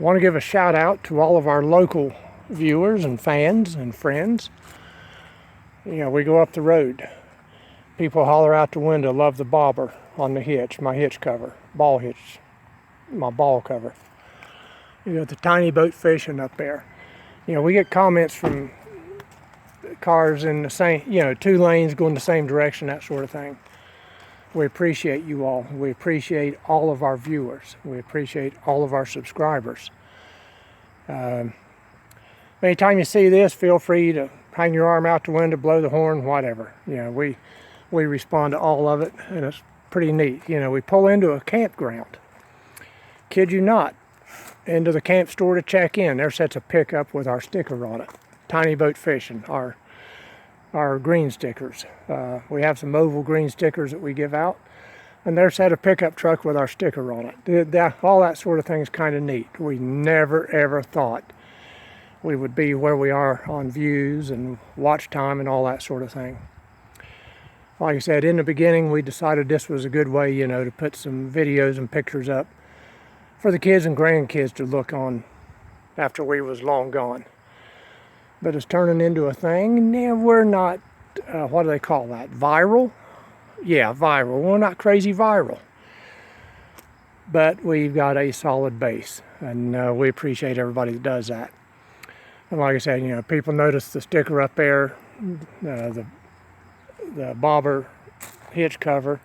Want to give a shout out to all of our local viewers and fans and friends. You know, we go up the road. People holler out the window, love the bobber on the hitch, my hitch cover, ball hitch, my ball cover. You know, the tiny boat fishing up there. You know, we get comments from cars in the same, you know, 2 lanes going the same direction, that sort of thing. We appreciate you all. We appreciate all of our viewers. We appreciate all of our subscribers. Anytime you see this, feel free to hang your arm out the window, blow the horn, whatever. You know, we respond to all of it, and it's pretty neat. You know, we pull into a campground. Kid you not, into the camp store to check in. There sits a pickup with our sticker on it. Tiny boat fishing, our green stickers. We have some oval green stickers that we give out, and there's a pickup truck with our sticker on it. All that sort of thing is kind of neat. We never ever thought we would be where we are on views and watch time and all that sort of thing. Like I said, in the beginning we decided this was a good way, you know, to put some videos and pictures up for the kids and grandkids to look on after we was long gone. But it's turning into a thing. Now we're not, what do they call that, viral? Yeah, viral. We're not crazy viral. But we've got a solid base, and we appreciate everybody that does that. And like I said, you know, people notice the sticker up there, the bobber hitch cover,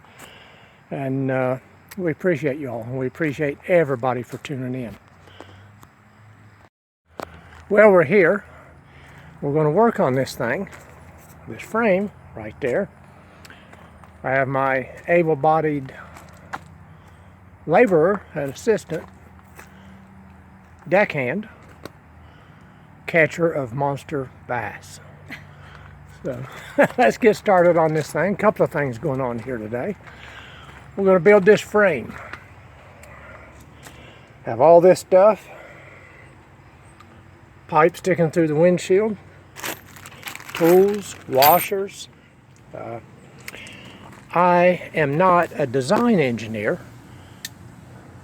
and we appreciate you all, and we appreciate everybody for tuning in. Well, we're here. We're going to work on this thing, this frame right there. I have my able-bodied laborer and assistant, deckhand, catcher of monster bass. So let's get started on this thing. A couple of things going on here today. We're going to build this frame. Have all this stuff, pipe sticking through the windshield, tools, washers. I am not a design engineer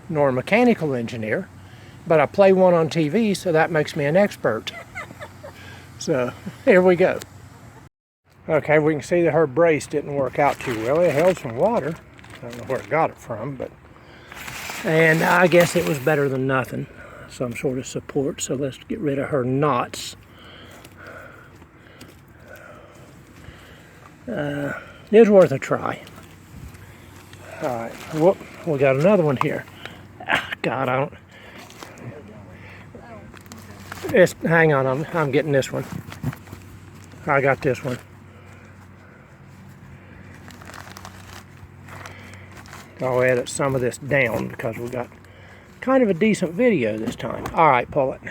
nor a mechanical engineer, but I play one on TV, so that makes me an expert. So here we go. Okay, we can see that her brace didn't work out too well. It held some water. I don't know where it got it from, and I guess it was better than nothing. Some sort of support, so let's get rid of her knots. It's worth a try. Alright, whoop, we got another one here. God, I don't... hang on, I'm getting this one. I got this one. I'll edit some of this down because we got kind of a decent video this time. Alright, pull it.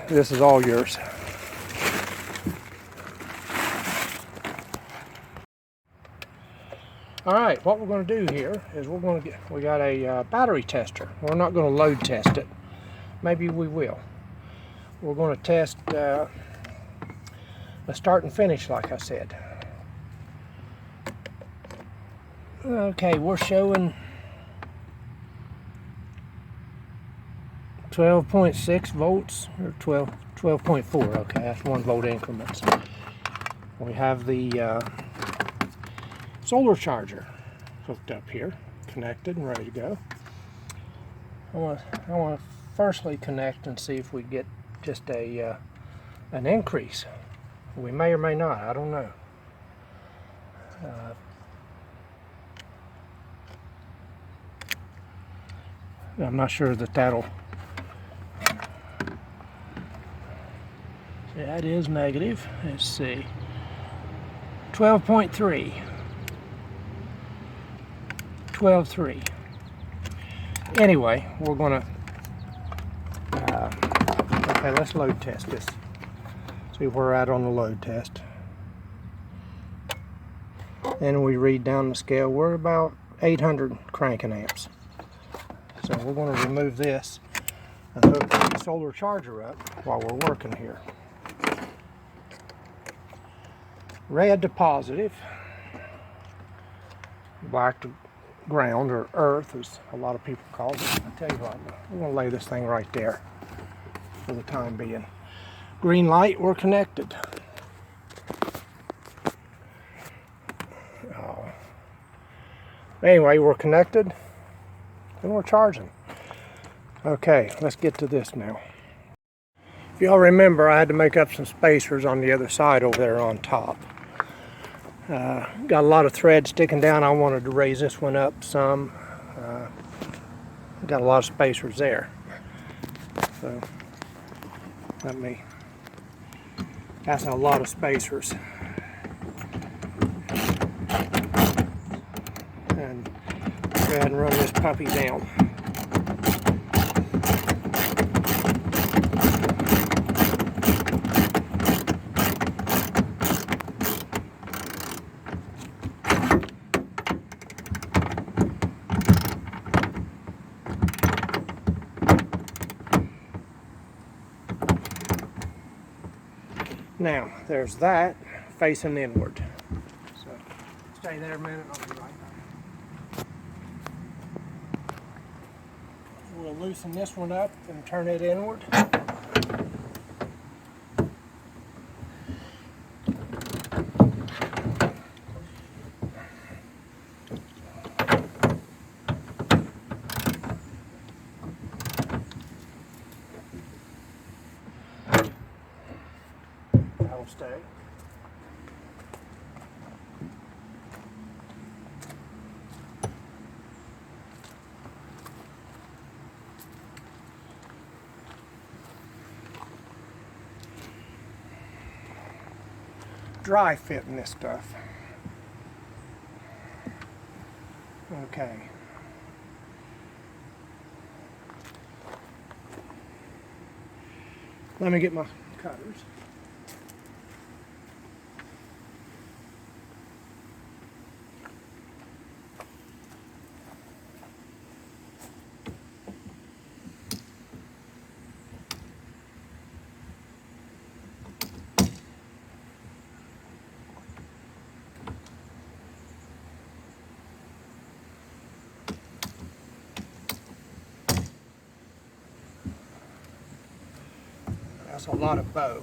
This is all yours. Alright, what we're going to do here is we got a battery tester. We're not going to load test it. Maybe we will. We're going to test a start and finish, like I said. Okay, we're showing 12.6 volts, or 12.4, okay, that's 1 volt increments. We have the solar charger hooked up here, connected and ready to go. I want to firstly connect and see if we get just an increase. We may or may not, I don't know. I'm not sure that'll... See, that is negative. Let's see. 12.3. 12.3. Anyway, we're going to... okay, let's load test this. See where we're at on the load test. And we read down the scale. We're about 800 cranking amps. So we're going to remove this and hook the solar charger up while we're working here. Red to positive, black to ground, or earth as a lot of people call it. I tell you what, we're going to lay this thing right there for the time being. Green light, we're connected. Oh. Anyway, we're connected and we're charging. Okay, let's get to this now. If y'all remember, I had to make up some spacers on the other side over there on top. Got a lot of thread sticking down. I wanted to raise this one up some. Got a lot of spacers there. So that's a lot of spacers. And go ahead and run this puppy down. Now, there's that facing inward. So, stay there a minute, I'll be right back. We'll loosen this one up and turn it inward. That'll stay. Dry fitting this stuff. Okay. Let me get my cutters. That's a lot of bow.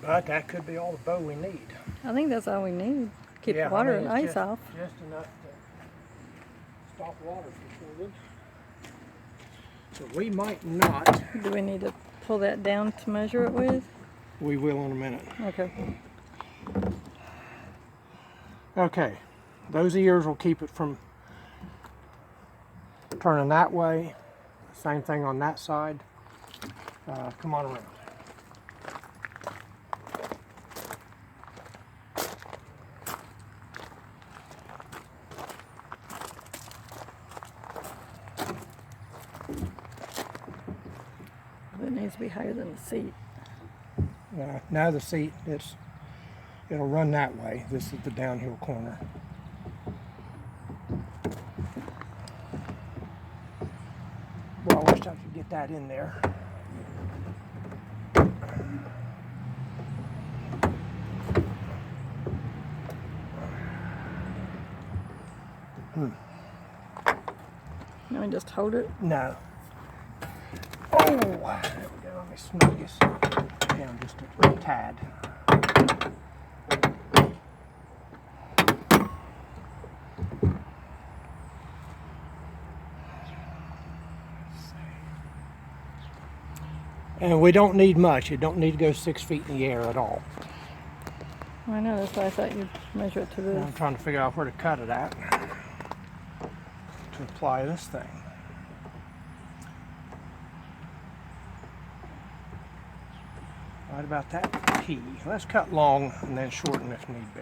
But that could be all the bow we need. I think that's all we need. Keep the water and ice off. Just enough to stop water from flowing. So we might not. Do we need to pull that down to measure it with? We will in a minute. Okay. Okay, those ears will keep it from turning that way. Same thing on that side. Come on around. It needs to be higher than the seat. Now the seat, it'll run that way. This is the downhill corner. Well, I wish I could get that in there. Now we just hold it. No. Oh, there we go. Let me snug this down just a tad. And we don't need much. You don't need to go 6 feet in the air at all. I know, that's why I thought you'd measure it to this. I'm trying to figure out where to cut it at to apply this thing. Right about that key. Let's cut long and then shorten if need be.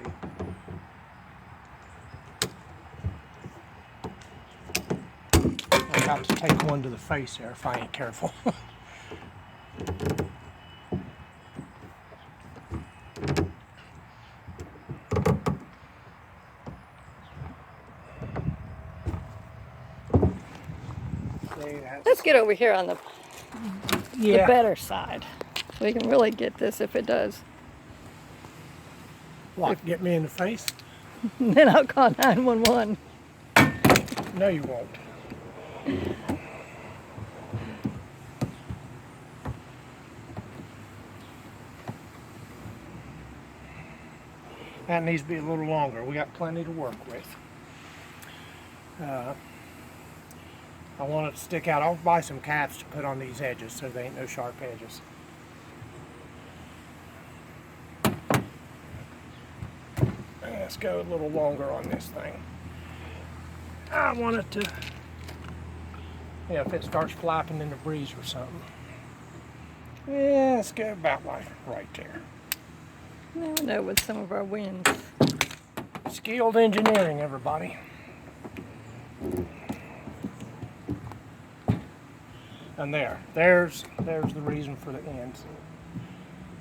I'm about to take one to the face there if I ain't careful. Let's get over here on the Yeah. the better side. So we can really get this if it does. What, get me in the face? Then I'll call 911. No, you won't. That needs to be a little longer. We got plenty to work with. I want it to stick out. I'll buy some caps to put on these edges so they ain't no sharp edges. Let's go a little longer on this thing. I want it to, yeah, if it starts flapping in the breeze or something. Yeah, let's go about like right there. Never know with some of our winds. Skilled engineering, everybody. And there's the reason for the ends.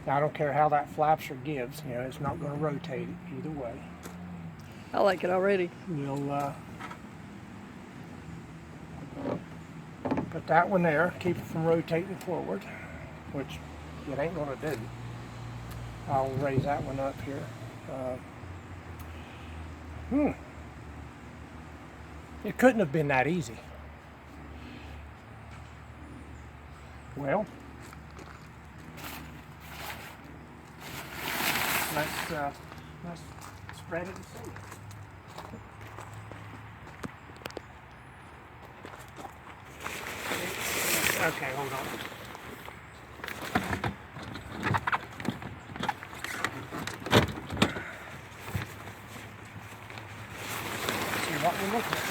Now, I don't care how that flaps or gives, you know, it's not going to rotate it either way. I like it already. We'll put that one there, keep it from rotating forward, which it ain't going to do. I'll raise that one up here. It couldn't have been that easy. Well, let's spread it and see. Okay, hold on. See what we're looking at.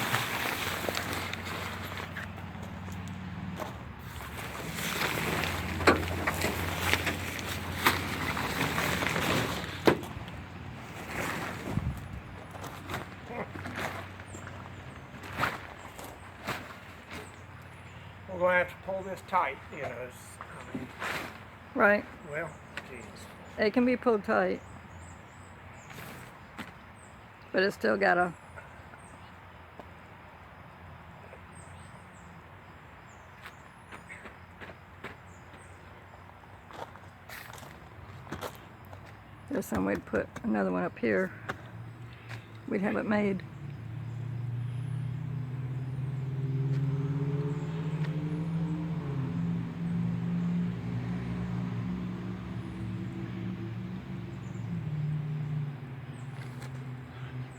We're going to have to pull this tight, you know. I mean, Right. well, geez. It can be pulled tight. But it's still got a... There's some way to put another one up here. We'd have it made.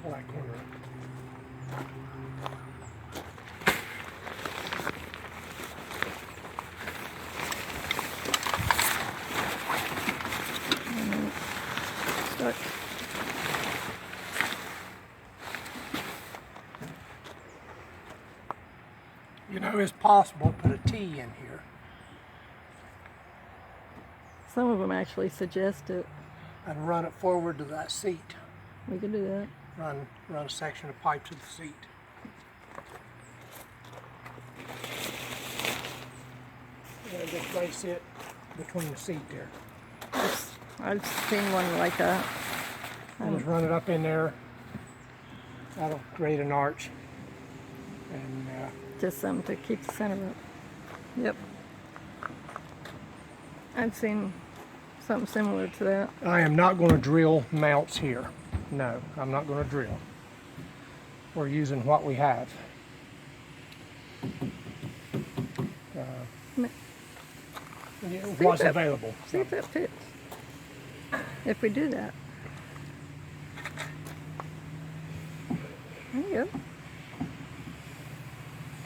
Pull that corner up. Stuck. You know, it's possible to put a T in here. Some of them actually suggest it. And run it forward to that seat. We could do that. Run a section of pipe to the seat. And just place it between the seat there. I've seen one like that. And just run it up in there. That'll create an arch. And Just something to keep the center up. Yep. I've seen something similar to that. I am not going to drill mounts here. No, I'm not going to drill. We're using what we have. What's available. See if that fits. If we do that. There you go.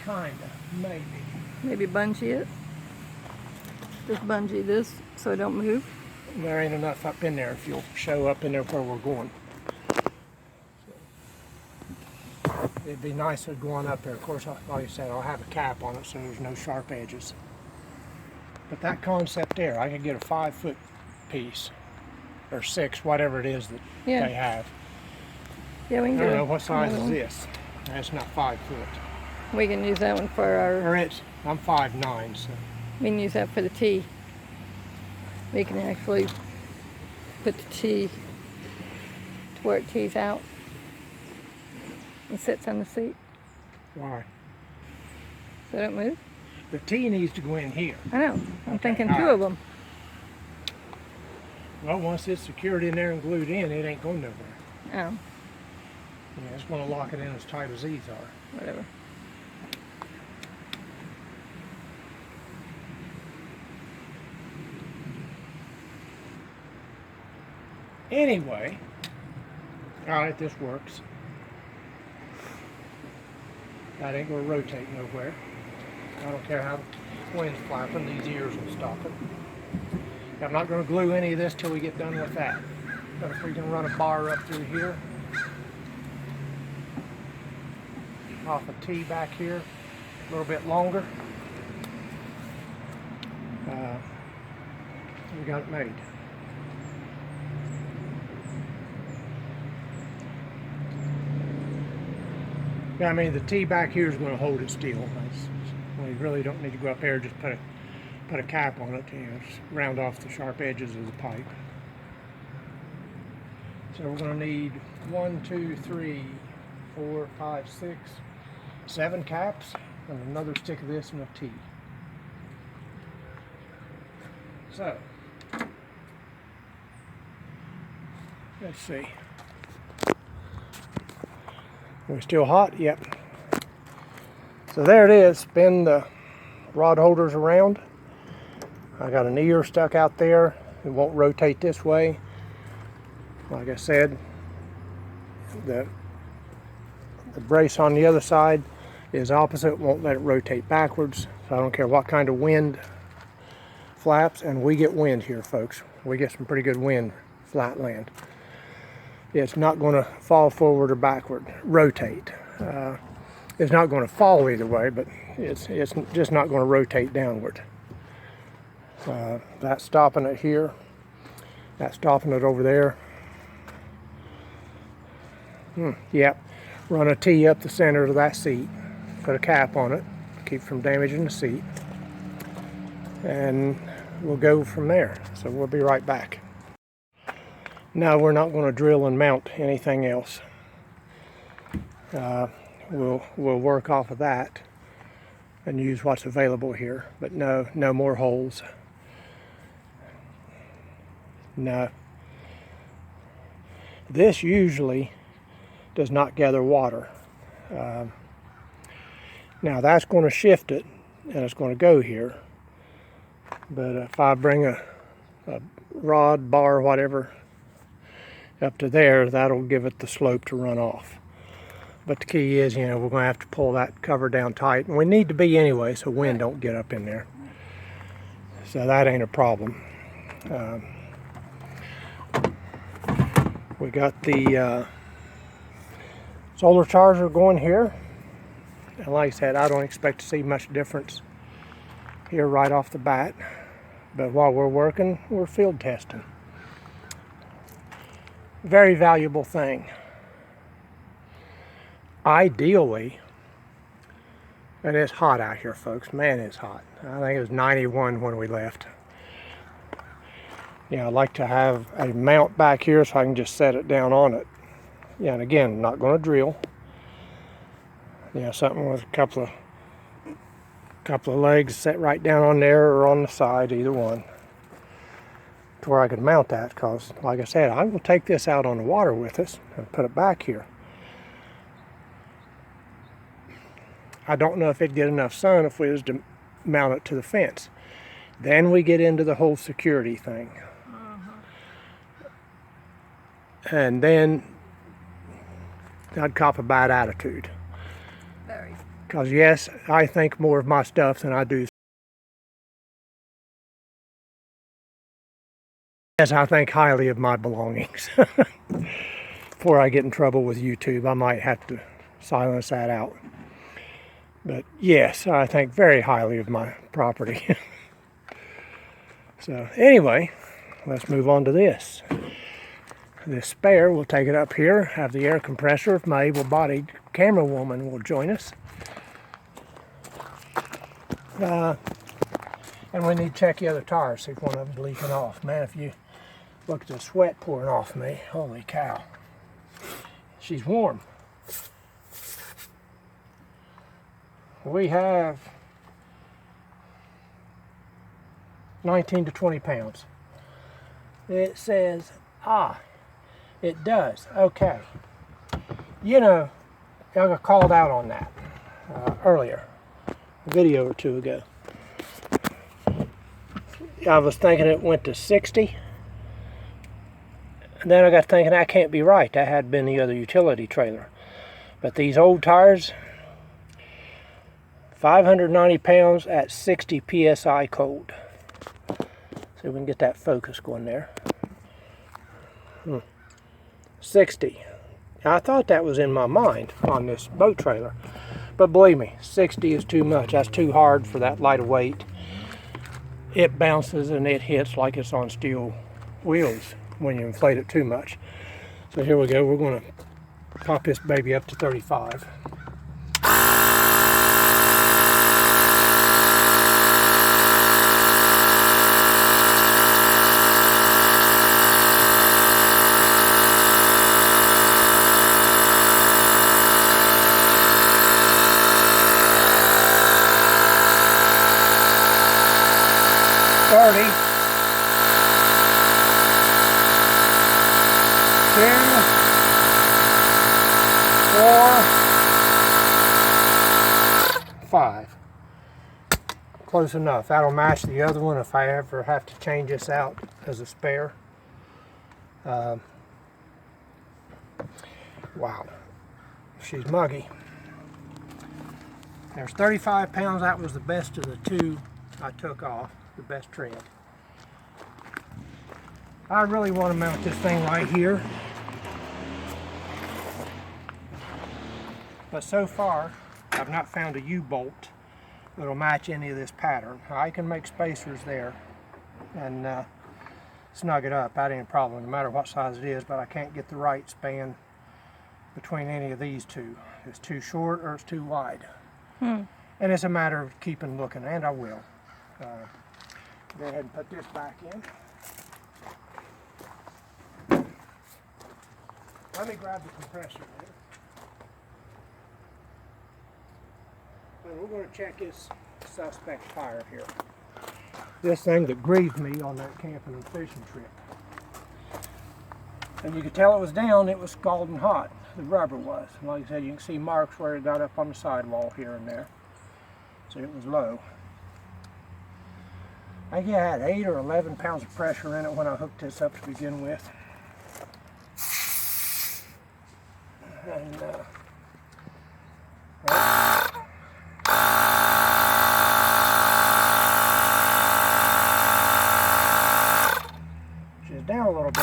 Kinda, maybe. Maybe bungee it. Just bungee this so it don't move. There ain't enough up in there if you'll show up in there where we're going. It'd be nicer going up there. Of course, like I said, I'll have a cap on it so there's no sharp edges. But that concept there, I could get a 5-foot piece or 6, whatever it is that Yeah. they have. Yeah, we I can don't do know what size another is one. this. That's not 5 foot. We can use that one for our... Or I'm 5'9", so. We can use that for the T. We can actually put the T to where it tees out and sits on the seat Why? so it don't move. The T needs to go in here. I know. I'm Okay, thinking all two right. of them. Well, once it's secured in there and glued in, it ain't going nowhere. Oh, Yeah, it's going to lock it in as tight as these are. whatever. Anyway, all right, this works. That ain't going to rotate nowhere. I don't care how the wind's flapping, these ears will stop it. I'm not going to glue any of this till we get done with that. But if we can run a bar up through here, off a T back here, a little bit longer, we got it made. Yeah, I mean, the T back here is going to hold it still. We really don't need to go up there, just put a cap on it, just round off the sharp edges of the pipe. So we're going to need 1, 2, 3, 4, 5, 6, 7 caps, and another stick of this and a T. So, let's see. We're still hot? Yep. So there it is. Spin the rod holders around. I got an ear stuck out there. It won't rotate this way. Like I said, the brace on the other side is opposite. Won't let it rotate backwards. So I don't care what kind of wind flaps, and we get wind here, folks. We get some pretty good wind, flatland. It's not going to fall forward or backward, rotate. It's not going to fall either way, but it's just not going to rotate downward. That's stopping it here. That's stopping it over there. Yep. Run a T up the center of that seat. Put a cap on it. Keep from damaging the seat. And we'll go from there. So we'll be right back. No, we're not going to drill and mount anything else. We'll work off of that and use what's available here. But no more holes. No. This usually does not gather water. Now that's going to shift it, and it's going to go here. But if I bring a rod, bar, whatever, up to there, that'll give it the slope to run off. But the key is, we're going to have to pull that cover down tight, and we need to be anyway, so wind don't get up in there. So that ain't a problem. We got the solar charger going here. And like I said, I don't expect to see much difference here right off the bat. But while we're working, we're field testing. Very valuable thing. Ideally, and it's hot out here, folks. Man, it's hot. I think it was 91 when we left. I'd like to have a mount back here so I can just set it down on it. And again, I'm not going to drill. Something with a couple of legs set right down on there or on the side, either one, to where I could mount that. Because, like I said, I will take this out on the water with us and put it back here. I don't know if it'd get enough sun if we was to mount it to the fence. Then we get into the whole security thing. And then I'd cop a bad attitude. Very. Because yes, I think more of my stuff than I do. Yes, I think highly of my belongings. Before I get in trouble with YouTube, I might have to silence that out. But yes, I think very highly of my property. So anyway, let's move on to this. This spare, we'll take it up here, have the air compressor if my able-bodied camera woman will join us. And we need to check the other tires, see if one of them's leaking off. Man, if you look at the sweat pouring off me, holy cow. She's warm. We have 19 to 20 pounds. It says, it does. Okay. You know, I got called out on that earlier, a video or two ago. I was thinking it went to 60. And then I got thinking, that can't be right. That had been the other utility trailer. But these old tires, 590 pounds at 60 psi cold. See if we can get that focus going there. 60. Now, I thought that was in my mind on this boat trailer. But believe me, 60 is too much. That's too hard for that light of weight. It bounces and it hits like it's on steel wheels when you inflate it too much. So here we go. We're going to pop this baby up to 35. Five. Close enough. That'll match the other one if I ever have to change this out as a spare. Wow. She's muggy. There's 35 pounds. That was the best of the two I took off. The best tread. I really want to mount this thing right here. But so far, I've not found a U-bolt that'll match any of this pattern. I can make spacers there and snug it up. That ain't a problem, no matter what size it is, but I can't get the right span between any of these two. It's too short or it's too wide. And it's a matter of keeping looking, and I will. Go ahead and put this back in. Let me grab the compressor there. And we're going to check this suspect tire here. This thing that grieved me on that camping and fishing trip. And you could tell it was down, it was scalding hot. The rubber was. And like I said, you can see marks where it got up on the sidewall here and there. So it was low. I think it had 8 or 11 pounds of pressure in it when I hooked this up to begin with. And she's down a little bit,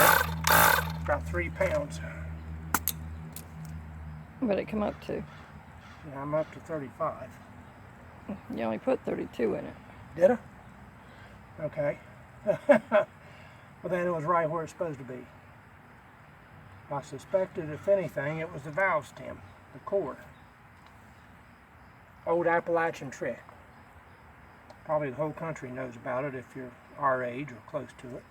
about 3 pounds. What did it come up to? Yeah, I'm up to 35. You only put 32 in it. Did I? Okay. Well, then it was right where it's supposed to be. I suspected, if anything, it was the valve stem, the cord. Old Appalachian trick. Probably the whole country knows about it if you're our age or close to it.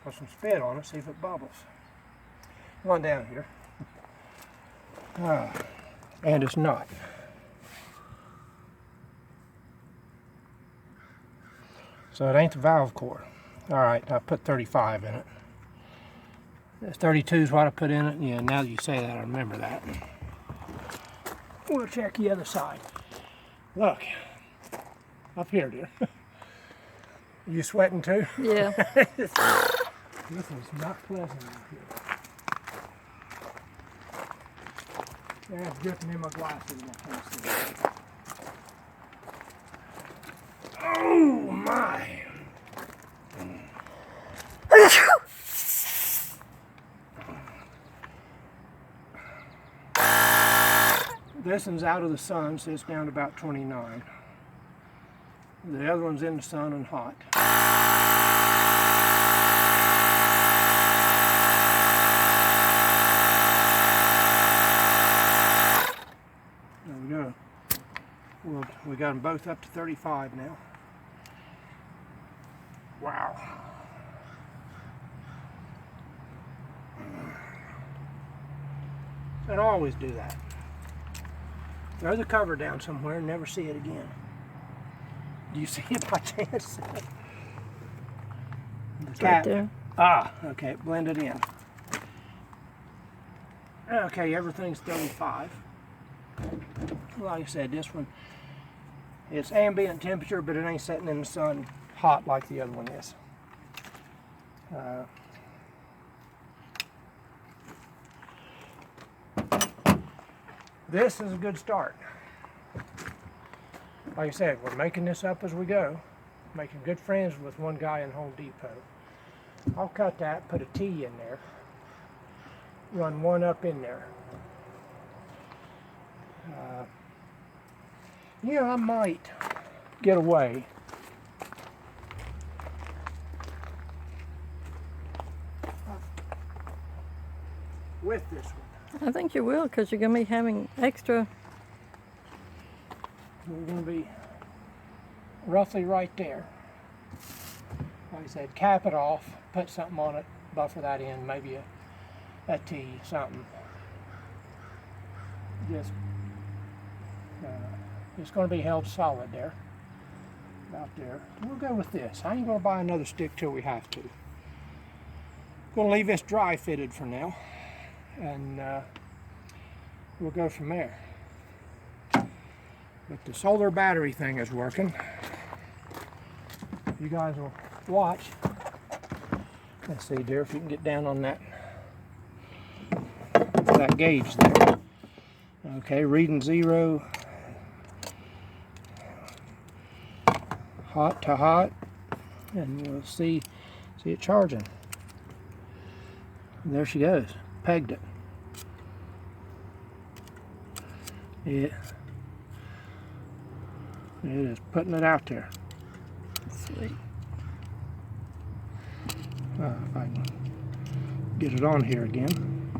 Put some spit on it, see if it bubbles. Come on down here. And it's not. So it ain't the valve core. All right, I put 35 in it. 32 is what I put in it. Yeah, now that you say that, I remember that. We'll check the other side. Look, up here, dear. You sweating too? Yeah. This is not pleasant up here. Yeah, it's dripping in my glasses. I can't see it. Oh my! This one's out of the sun, so it's down to about 29. The other one's in the sun and hot. There we go. Well, we got them both up to 35 now. Wow. And I always do that. Throw the cover down somewhere and never see it again. Do you see it by chance? It's cap. right there. Ah, okay, blended in. Okay, everything's 35. Like I said, this one, it's ambient temperature, but it ain't sitting in the sun hot like the other one is. This is a good start. Like I said, we're making this up as we go. Making good friends with one guy in Home Depot. I'll cut that, put a T in there, run one up in there. Yeah, I might get away with this one. I think you will, because you're going to be having extra. We're going to be roughly right there. Like I said, cap it off, put something on it, buffer that in, maybe a T, something. Just, it's going to be held solid there, about there. We'll go with this. I ain't going to buy another stick till we have to. Going to leave this dry fitted for now, and we'll go from there. But the solar battery thing is working. You guys will watch. Let's see, dear, if you can get down on that gauge there. Okay, reading 0. Hot to hot, and we'll see it charging. And there she goes, pegged it. It is putting it out there. Sweet. If I can get it on here again.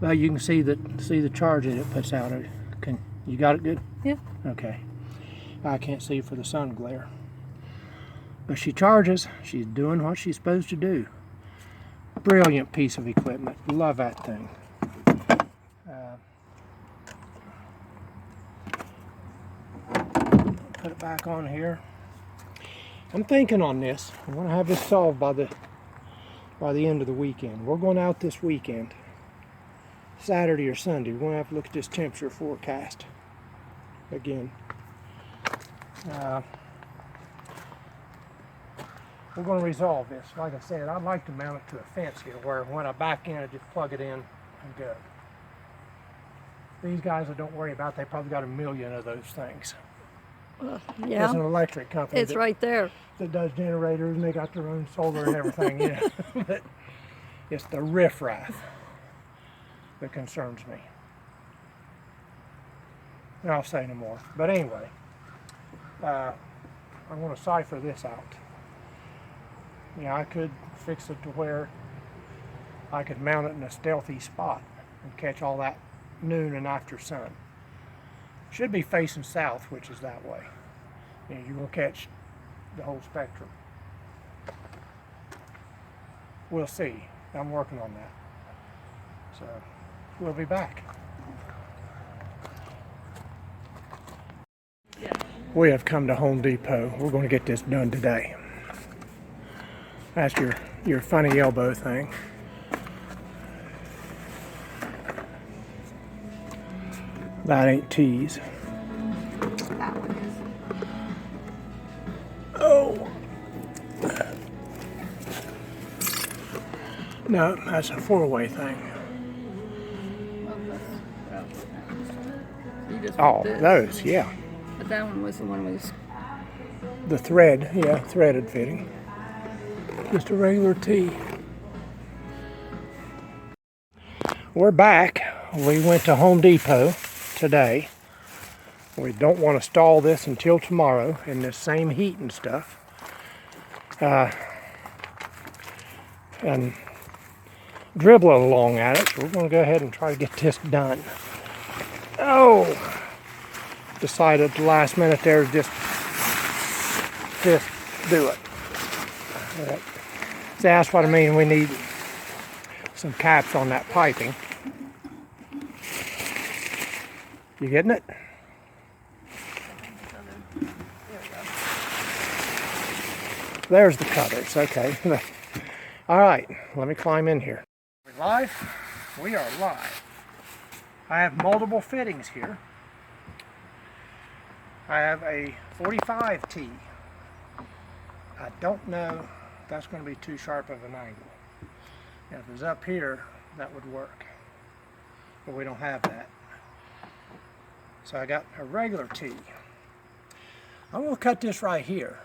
Well, you can see the charge that it puts out. You got it good? Yeah. Okay. I can't see for the sun glare. But she charges. She's doing what she's supposed to do. Brilliant piece of equipment. Love that thing. Put it back on here. I'm thinking on this. I want to have this solved by the end of the weekend. We're going out this weekend. Saturday or Sunday. We're going to have to look at this temperature forecast again. We're going to resolve this. Like I said, I'd like to mount it to a fence here where when I back in, I just plug it in and go. These guys I don't worry about, they probably got a million of those things. Yeah. There's an electric company It's right there. that does generators, and they got their own solar and everything. Yeah. But it's the riffraff that concerns me. And I'll say no more. But anyway, I'm going to cipher this out. Yeah, I could fix it to where I could mount it in a stealthy spot and catch all that noon and after sun. Should be facing south, which is that way. You know, you're going to catch the whole spectrum. We'll see. I'm working on that. So, we'll be back. We have come to Home Depot. We're going to get this done today. That's your funny elbow thing. That ain't tease. Oh. No, that's a 4-way thing. Oh, those, yeah. But that one was the one was. The thread, yeah, threaded fitting. Just a regular tee. We're back. We went to Home Depot today. We don't want to stall this until tomorrow in this same heat and stuff. And dribble along at it. So we're going to go ahead and try to get this done. Oh! Decided at the last minute there to just do it. See, that's what I mean. We need some caps on that piping. You getting it? There's the cutters, okay. All right, let me climb in here. We live? We are live. I have multiple fittings here. I have a 45T. I don't know if that's going to be too sharp of an angle. Now, if it was up here, that would work. But we don't have that. So I got a regular T. I'm going to cut this right here.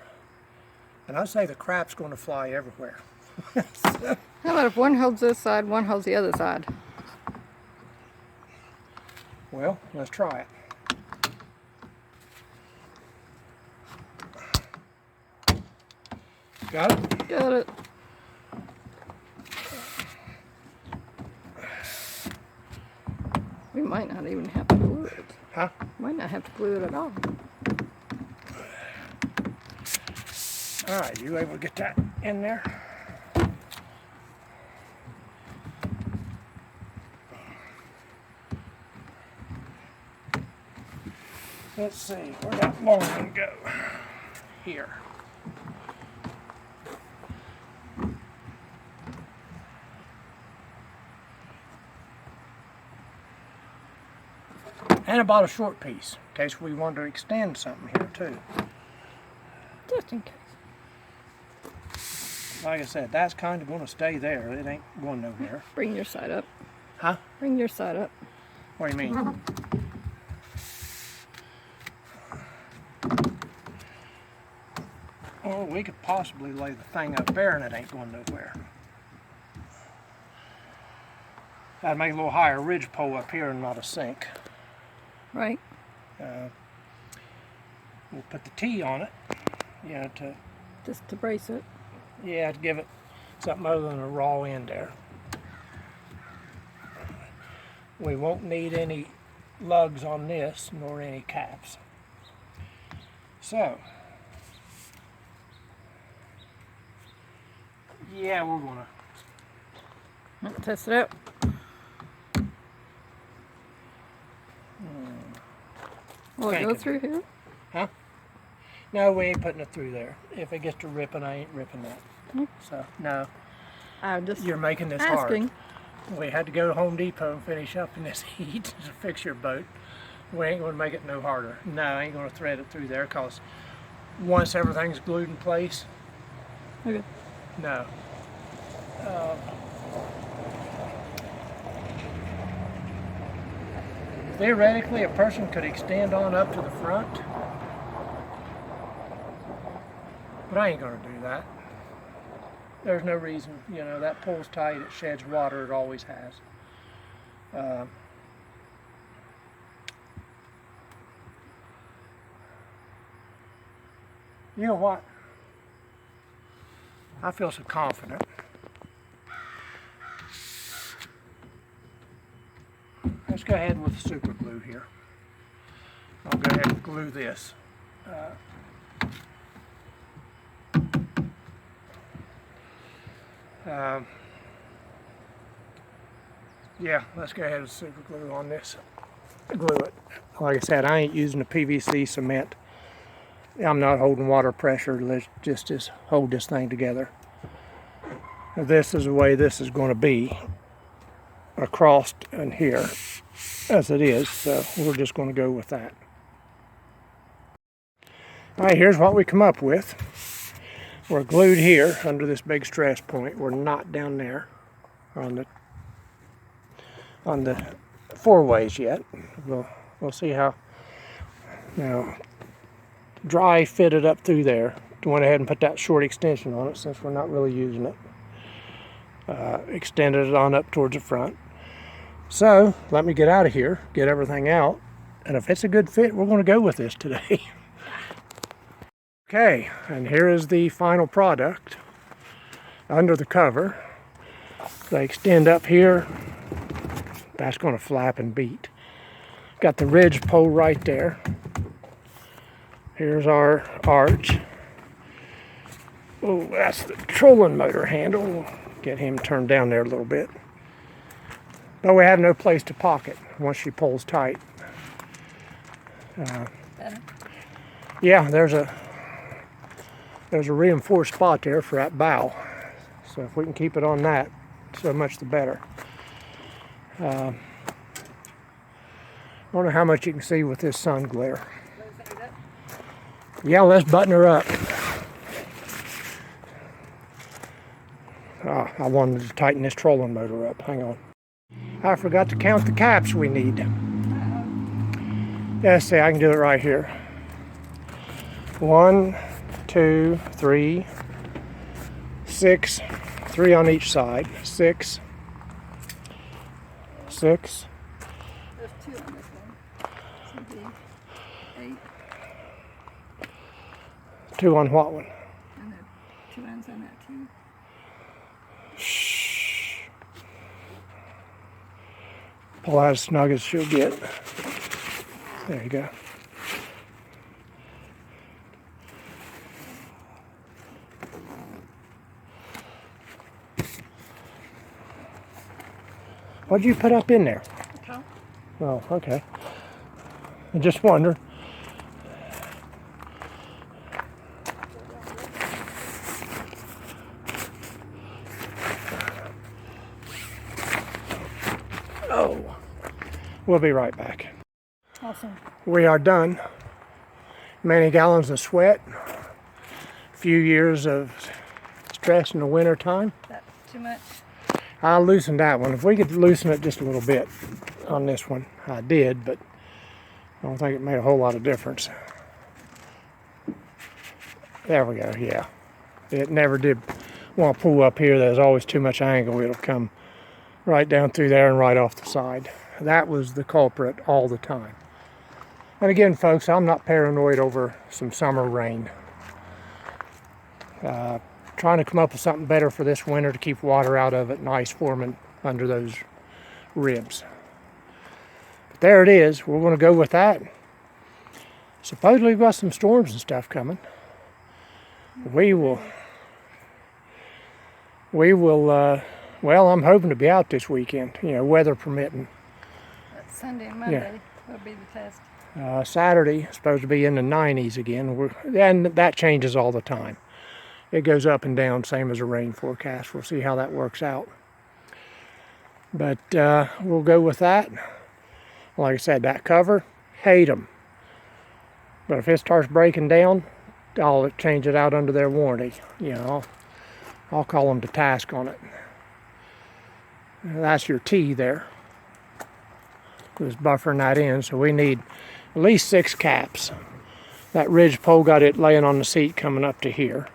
And I'd say the crap's going to fly everywhere. How about if one holds this side, one holds the other side? Well, let's try it. Got it? Got it. We might not even have to glue it. Huh? Might not have to glue it at all. All right, you able to get that in there? Let's see, where'd that long one go? Here. And I bought a short piece, in case we want to extend something here too. Just in case. Like I said, that's kind of going to stay there. It ain't going nowhere. Bring your side up. Huh? Bring your side up. What do you mean? Or we could possibly lay the thing up there and it ain't going nowhere. I'd make a little higher ridge pole up here and not a sink. Right. We'll put the T on it, you know, Just to brace it. to give it something other than a raw end there. We won't need any lugs on this, nor any caps. So, yeah, we're gonna Let's test it out. Will it go through here? Huh? No, we ain't putting it through there. If it gets to ripping, I ain't ripping that. So, no. I'm just You're making this asking. hard. We had to go to Home Depot and finish up in this heat to fix your boat. We ain't going to make it no harder. No, I ain't going to thread it through there because once everything's glued in place, Okay. no. Theoretically, a person could extend on up to the front, but I ain't going to do that. There's no reason, you know, that pole's tight, it sheds water, it always has. You know what? I feel so confident. Let's go ahead with the super glue here. I'll go ahead and glue this. Yeah, let's go ahead with super glue on this. Glue it. Like I said, I ain't using the PVC cement. I'm not holding water pressure. Let's just hold this thing together. This is the way this is going to be across and here as it is, so we're just going to go with that. Alright, here's what we come up with. We're glued here under this big stress point. We're not down there on the four ways yet. We'll see how. Now, dry fitted up through there. Went ahead and put that short extension on it since we're not really using it. Extended it on up towards the front. So let me get out of here, get everything out, and if it's a good fit, we're going to go with this today. Okay, and here is the final product under the cover. They extend up here. That's going to flap and beat. Got the ridge pole right there. Here's our arch. Oh, that's the trolling motor handle. We'll get him turned down there a little bit. But we have no place to pocket once she pulls tight. Better. Yeah, there's a there's a reinforced spot there for that bow. So if we can keep it on that, so much the better. I don't know how much you can see with this sun glare. Yeah, let's button her up. I wanted to tighten this trolling motor up. Hang on. I forgot to count the caps we need. Let's see, I can do it right here. 1, 2, 3, 6, 3 on each side. 6, 6. There's 2 on this one. Should be 8. 2 on what one? And there 2 ends on that too. Shh. Pull out as snug as she'll get. There you go. What'd you put up in there? Okay. Oh, okay. I just wondered. Oh, we'll be right back. Awesome. We are done. Many gallons of sweat, a few years of stress in the winter time. That's too much. I loosened that one. If we could loosen it just a little bit on this one, I did, but I don't think it made a whole lot of difference. There we go, yeah. It never did want to pull up here. There's always too much angle. It'll come right down through there and right off the side. That was the culprit all the time. And again, folks, I'm not paranoid over some summer rain. Trying to come up with something better for this winter to keep water out of it and ice forming under those ribs. But there it is. We're going to go with that. Supposedly we've got some storms and stuff coming. We will, well, I'm hoping to be out this weekend, weather permitting. That's Sunday and Monday will be the test. Saturday, supposed to be in the 90s again, and that changes all the time. It goes up and down, same as a rain forecast. We'll see how that works out. But we'll go with that. Like I said, that cover, hate them. But if it starts breaking down, I'll change it out under their warranty. I'll call them to task on it. That's your T there. Just buffering that in, so we need at least 6 caps. That ridge pole got it laying on the seat coming up to here.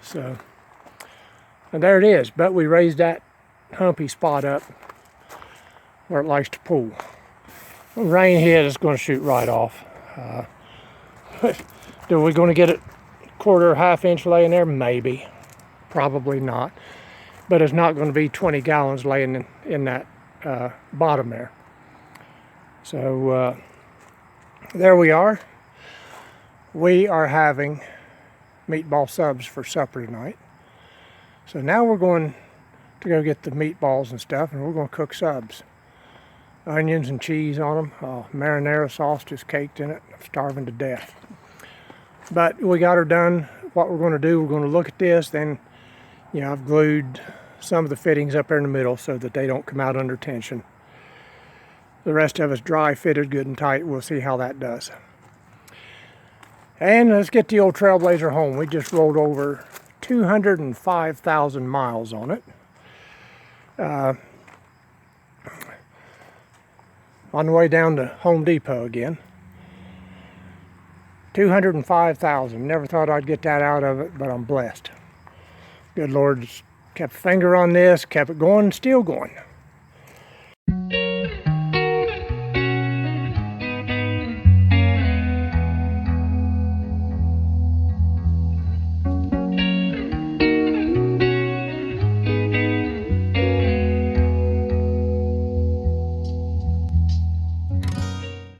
So, and there it is. But we raised that humpy spot up where it likes to pull. When rain hit, it's going to shoot right off. Are we going to get it quarter or half inch laying there? Maybe. Probably not. But it's not going to be 20 gallons laying in that bottom there. So there we are. We are having meatball subs for supper tonight. So now we're going to go get the meatballs and stuff, and we're going to cook subs. Onions and cheese on them. Oh, marinara sauce just caked in it. I'm starving to death. But we got her done. What we're going to do, we're going to look at this. Then, I've glued some of the fittings up there in the middle so that they don't come out under tension. The rest of it's dry fitted, good and tight. We'll see how that does. And let's get the old Trailblazer home. We just rolled over 205,000 miles on it. On the way down to Home Depot again. 205,000. Never thought I'd get that out of it, but I'm blessed. Good Lord kept a finger on this, kept it going, still going.